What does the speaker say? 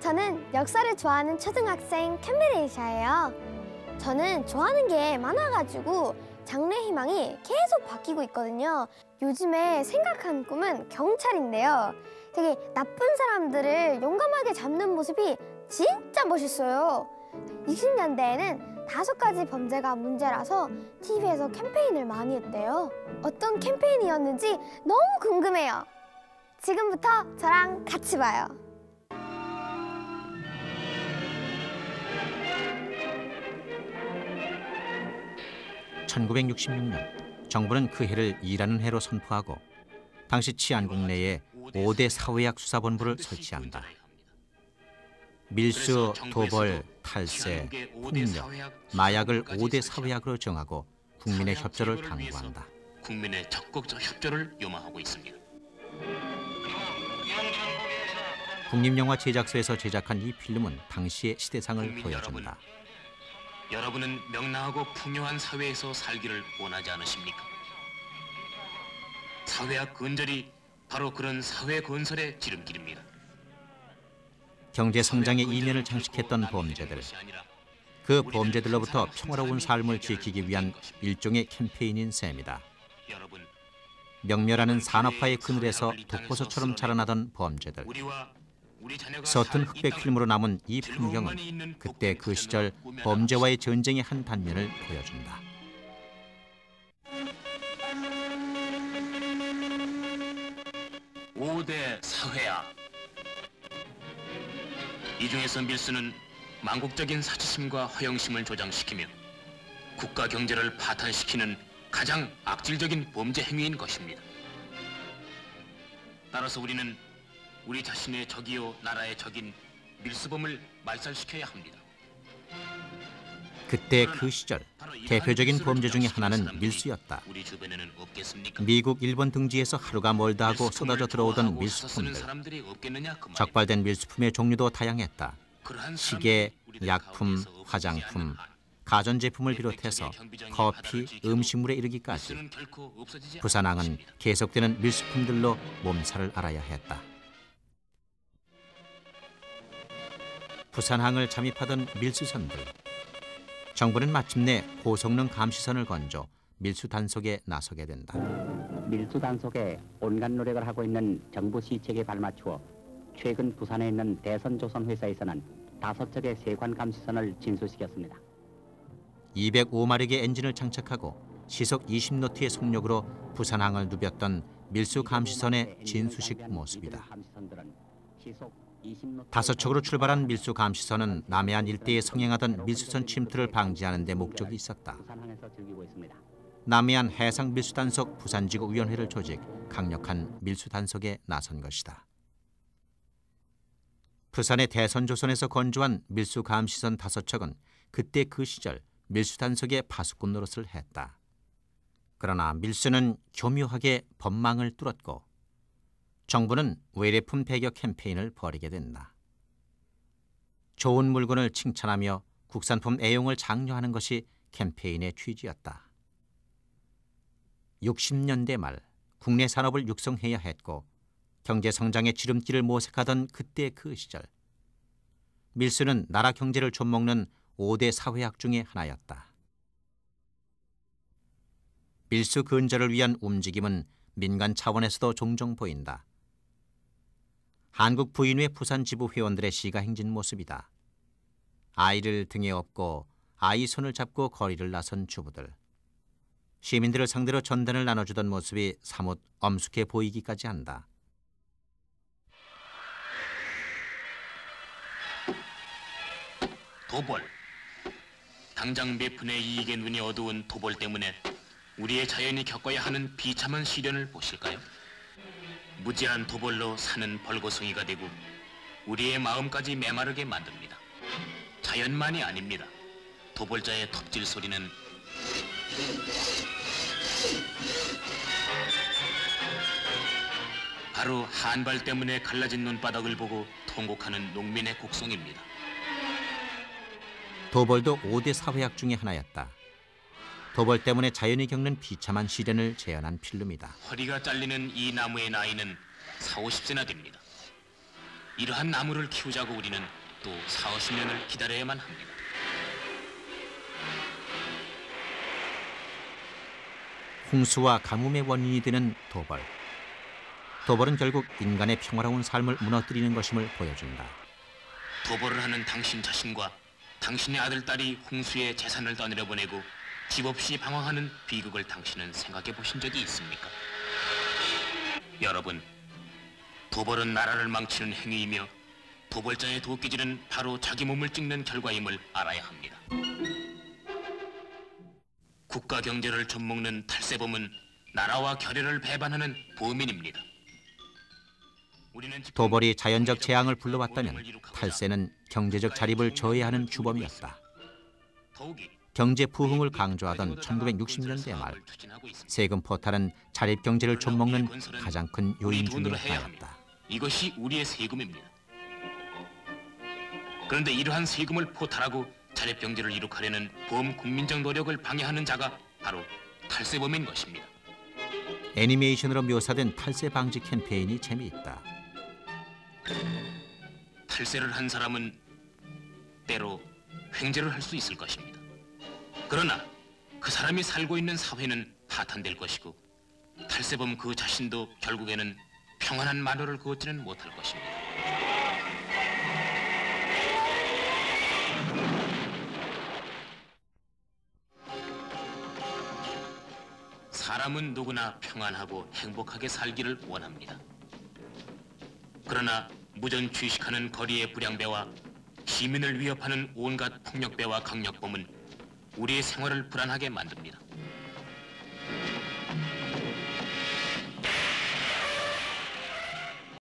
저는 역사를 좋아하는 초등학생 캠메레이샤예요. 저는 좋아하는 게 많아가지고 장래 희망이 계속 바뀌고 있거든요. 요즘에 생각한 꿈은 경찰인데요. 되게 나쁜 사람들을 용감하게 잡는 모습이 진짜 멋있어요. 60년대에는 5가지 범죄가 문제라서 TV에서 캠페인을 많이 했대요. 어떤 캠페인이었는지 너무 궁금해요. 지금부터 저랑 같이 봐요. 1966년 정부는 그 해를 일하는 해로 선포하고 당시 치안국 내에 5대 사회학 수사본부를 설치한다. 밀수, 도벌, 탈세, 폭력, 마약을 5대 사회학으로 정하고 국민의 협조를 당부한다. 국민의 적극적 협조를 요망하고 있습니다. 국립영화 제작소에서 제작한 이 필름은 당시의 시대상을 보여준다. 여러분은 명랑하고 풍요한 사회에서 살기를 원하지 않으십니까? 사회학 건설이 바로 그런 사회 건설의 지름길입니다. 경제 성장의 이면을 장식했던 범죄들, 그 범죄들로부터 평화로운 삶을 지키기 위한 일종의 캠페인인 셈이다. 명멸하는 산업화의 그늘에서 독보소처럼 자라나던 범죄들. 서툰 흑백 필름으로 남은 이 풍경은 그때 그 시절 범죄와의 전쟁의 한 단면을 보여준다. (5대) 사회학. 이 중에서 밀수는 망국적인 사치심과 허영심을 조장시키며 국가 경제를 파탄시키는 가장 악질적인 범죄 행위인 것입니다. 따라서 우리는 우리 자신의 적이요 나라의 적인 밀수범을 말살시켜야 합니다. 그때 그 시절 대표적인 범죄 중에 하나는 밀수였다. 미국, 일본 등지에서 하루가 멀다 하고 쏟아져 들어오던 밀수품들. 적발된 밀수품의 종류도 다양했다. 시계, 약품, 화장품, 가전제품을 비롯해서 커피, 음식물에 이르기까지 부산항은 계속되는 밀수품들로 몸살을 앓아야 했다. 부산항을 잠입하던 밀수선들. 정부는 마침내 고성능 감시선을 건조 밀수 단속에 나서게 된다. 밀수 단속에 온갖 노력을 하고 있는 정부 시책에 발맞추어 최근 부산에 있는 대선조선 회사에서는 5척의 세관 감시선을 진수시켰습니다. 205마력의 엔진을 장착하고 시속 20노트의 속력으로 부산항을 누볐던 밀수 감시선의 진수식 모습이다. 5척으로 출발한 밀수 감시선은 남해안 일대에 성행하던 밀수선 침투를 방지하는 데 목적이 있었다. 남해안 해상 밀수 단속 부산지구 위원회를 조직, 강력한 밀수 단속에 나선 것이다. 부산의 대선조선에서 건조한 밀수 감시선 5척은 그때 그 시절 밀수 단속의 파수꾼 노릇을 했다. 그러나 밀수는 교묘하게 법망을 뚫었고 정부는 외래품 배격 캠페인을 벌이게 된다. 좋은 물건을 칭찬하며 국산품 애용을 장려하는 것이 캠페인의 취지였다. 60년대 말 국내 산업을 육성해야 했고 경제 성장의 지름길을 모색하던 그때 그 시절 밀수는 나라 경제를 좀먹는 5대 사회학 중의 하나였다. 밀수 근절을 위한 움직임은 민간 차원에서도 종종 보인다. 한국 부인회 부산 지부 회원들의 시가 행진 모습이다. 아이를 등에 업고 아이 손을 잡고 거리를 나선 주부들. 시민들을 상대로 전단을 나눠주던 모습이 사뭇 엄숙해 보이기까지 한다. 도벌. 당장 몇 푼의 이익에 눈이 어두운 도벌 때문에 우리의 자연이 겪어야 하는 비참한 시련을 보실까요? 무지한 도벌로 사는 벌거숭이가 되고 우리의 마음까지 메마르게 만듭니다. 자연만이 아닙니다. 도벌자의 톱질 소리는 바로 한발 때문에 갈라진 눈바닥을 보고 통곡하는 농민의 곡성입니다. 도벌도 5대 사회학 중의 하나였다. 도벌 때문에 자연이 겪는 비참한 시련을 재현한 필름이다. 허리가 잘리는 이 나무의 나이는 40, 50세나 됩니다. 이러한 나무를 키우자고 우리는 또 40-50년을 기다려야만 합니다. 홍수와 가뭄의 원인이 되는 도벌. 도벌은 결국 인간의 평화로운 삶을 무너뜨리는 것임을 보여준다. 도벌을 하는 당신 자신과 당신의 아들, 딸이 홍수에 재산을 떠내려 보내고 집 없이 방황하는 비극을 당신은 생각해 보신 적이 있습니까? 여러분, 도벌은 나라를 망치는 행위이며 도벌자의 도끼질은 바로 자기 몸을 찍는 결과임을 알아야 합니다. 국가 경제를 좀먹는 탈세범은 나라와 결의를 배반하는 범인입니다. 도벌이 자연적 재앙을 불러왔다면 탈세는 경제적 자립을 저해하는 주범이었다. 경제 부흥을 강조하던 1960년대 말, 세금 포탈은 자립 경제를 좀먹는 가장 큰 요인 중에 하나였다. 이것이 우리의 세금입니다. 그런데 이러한 세금을 포탈하고 자립 경제를 이룩하려는 범국민적 노력을 방해하는 자가 바로 탈세범인 것입니다. 애니메이션으로 묘사된 탈세 방지 캠페인이 재미있다. 탈세를 한 사람은 때로 횡재를 할 수 있을 것입니다. 그러나 그 사람이 살고 있는 사회는 파탄될 것이고 탈세범 그 자신도 결국에는 평안한 마루를 걷지는 못할 것입니다. 사람은 누구나 평안하고 행복하게 살기를 원합니다. 그러나 무전 취식하는 거리의 불량배와 시민을 위협하는 온갖 폭력배와 강력범은 우리의 생활을 불안하게 만듭니다.